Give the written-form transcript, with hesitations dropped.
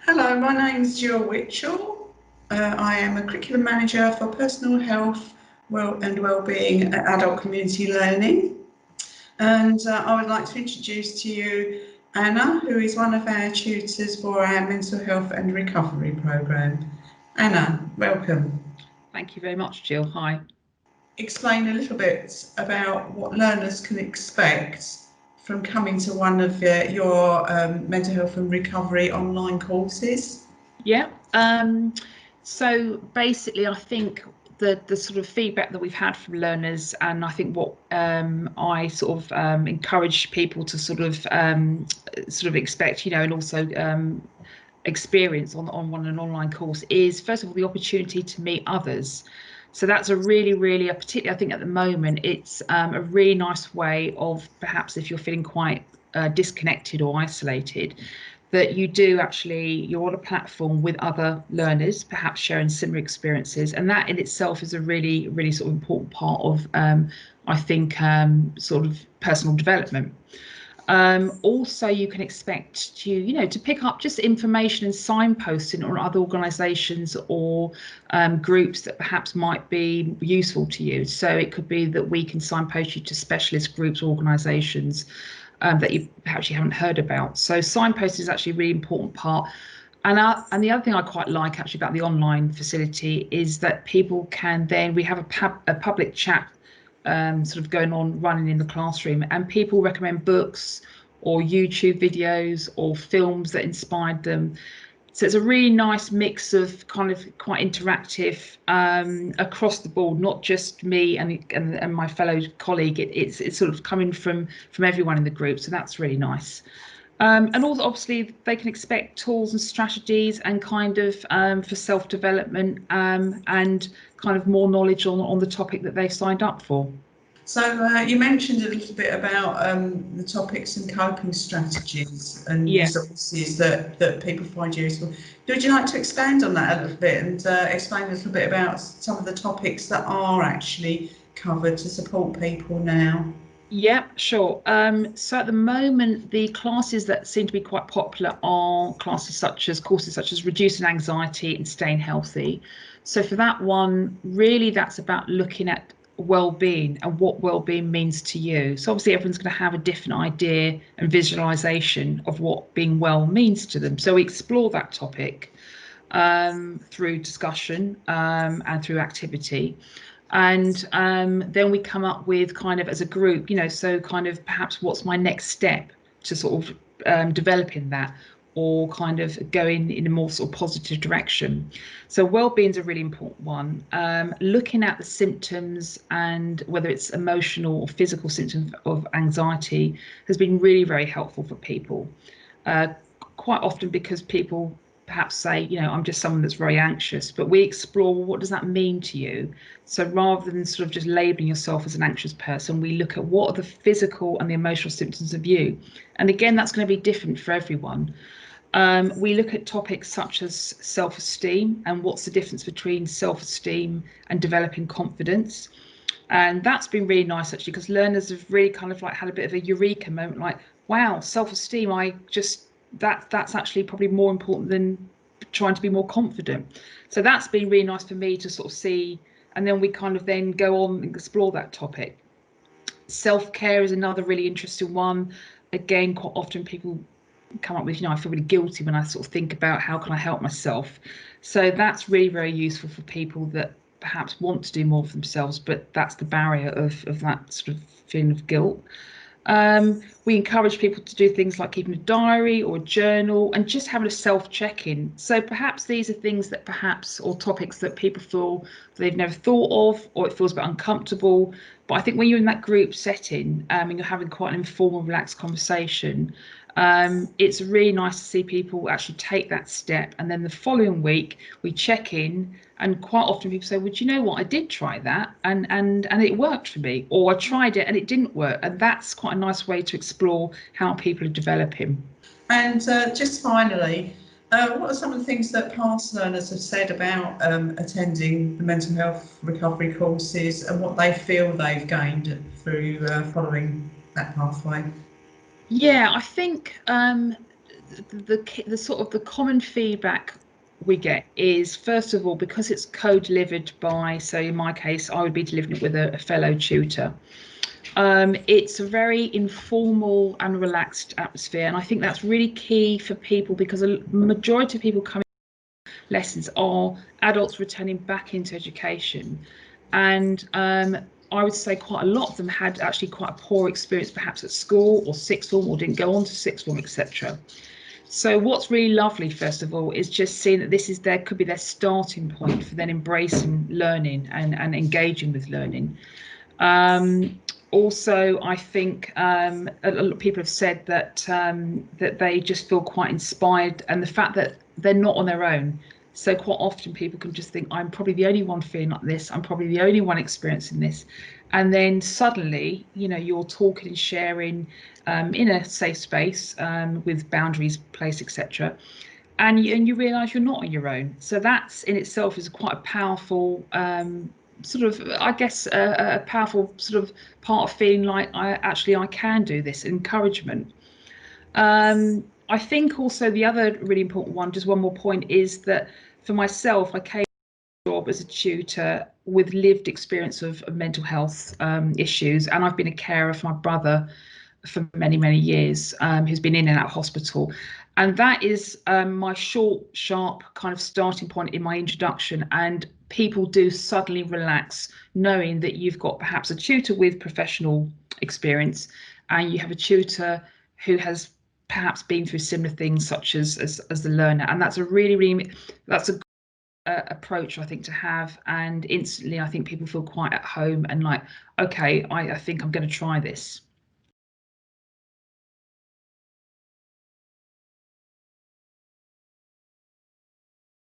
Hello, my name's Jill Witchell. I am a curriculum manager for personal health and wellbeing at adult community learning. And I would like to introduce to you Anna, who is one of our tutors for our mental health and recovery programme. Anna, welcome. Thank you very much, Jill. Hi. Explain a little bit about what learners can expect from coming to one of your mental health and recovery online courses. Yeah. So basically, I think the sort of feedback that we've had from learners, and I think what I sort of encourage people to sort of expect, and also experience on an online course is, first of all, the opportunity to meet others. So that's a really, particularly I think at the moment, it's a really nice way of, perhaps if you're feeling quite disconnected or isolated, that you're on a platform with other learners, perhaps sharing similar experiences, and that in itself is a really sort of important part of I think sort of personal development. Also, you can expect to pick up just information and signposting on other organisations or groups that perhaps might be useful to you. So it could be that we can signpost you to specialist groups or organisations that you perhaps haven't heard about. So signposting is actually a really important part. And the other thing I quite like actually about the online facility is that people can then, we have a public chat sort of running in the classroom, and people recommend books or YouTube videos or films that inspired them. So it's a really nice mix of kind of quite interactive across the board, not just me and my fellow colleague. It's sort of coming from everyone in the group, so that's really nice. And also, obviously, they can expect tools and strategies and kind of for self-development and kind of more knowledge on the topic that they've signed up for. So you mentioned a little bit about the topics and coping strategies and Yeah. resources that people find useful. Would you like to expand on that a little bit and explain a little bit about some of the topics that are actually covered to support people now? Yeah, sure. So at the moment, the classes that seem to be quite popular are courses such as reducing anxiety and staying healthy. So for that one, really that's about looking at well-being and what well-being means to you. So obviously everyone's going to have a different idea and visualization of what being well means to them. So we explore that topic through discussion and through activity. And then we come up with kind of as a group, so kind of perhaps what's my next step to sort of developing that, or kind of going in a more sort of positive direction. So well-being is a really important one. Looking at the symptoms and whether it's emotional or physical symptoms of anxiety has been really very helpful for people. Quite often because people perhaps say, I'm just someone that's very anxious, but we explore, well, what does that mean to you? So rather than sort of just labeling yourself as an anxious person, we look at what are the physical and the emotional symptoms of you. And again, that's going to be different for everyone. We look at topics such as self-esteem and what's the difference between self-esteem and developing confidence. And that's been really nice actually, because learners have really kind of like had a bit of a eureka moment, like, wow, self-esteem, that's actually probably more important than trying to be more confident. So that's been really nice for me to sort of see, and then we kind of then go on and explore that topic. Self-care is another really interesting one. Again, quite often people come up with, I feel really guilty when I sort of think about how can I help myself. So that's really very useful for people that perhaps want to do more for themselves, but that's the barrier of that sort of feeling of guilt. We encourage people to do things like keeping a diary or a journal and just having a self-check-in. So perhaps these are things that or topics that people feel they've never thought of, or it feels a bit uncomfortable. But I think when you're in that group setting and you're having quite an informal, relaxed conversation, it's really nice to see people actually take that step. And then the following week we check in, and quite often people say, well, do you know what, I did try that and it worked for me, or I tried it and it didn't work. And that's quite a nice way to explore how people are developing. And just finally, what are some of the things that past learners have said about attending the mental health recovery courses and what they feel they've gained through following that pathway? Yeah, I think the sort of the common feedback we get is, first of all, because it's co-delivered by, so in my case, I would be delivering it with a fellow tutor. It's a very informal and relaxed atmosphere, and I think that's really key for people, because a majority of people coming to lessons are adults returning back into education, and I would say quite a lot of them had actually quite a poor experience, perhaps at school or sixth form, or didn't go on to sixth form, etc. So what's really lovely, first of all, is just seeing that this is their, could be their starting point for then embracing learning and engaging with learning. Also, I think a lot of people have said that that they just feel quite inspired, and the fact that they're not on their own. So quite often people can just think, I'm probably the only one feeling like this, I'm probably the only one experiencing this. And then suddenly, you know, you're talking and sharing in a safe space with boundaries placed, etc. And you realise you're not on your own. So that's in itself is quite a powerful sort of, I guess, a powerful sort of part of feeling like I can do this, encouragement. I think also the other really important one, just one more point, is that for myself, I came to a job as a tutor with lived experience of mental health issues, and I've been a carer for my brother for many, many years, who's been in and out of hospital. And that is my short, sharp kind of starting point in my introduction. And people do suddenly relax knowing that you've got perhaps a tutor with professional experience, and you have a tutor who has perhaps been through similar things, such as the learner. And that's a really, that's a good approach, I think, to have. And instantly, I think people feel quite at home and like, okay, I think I'm going to try this.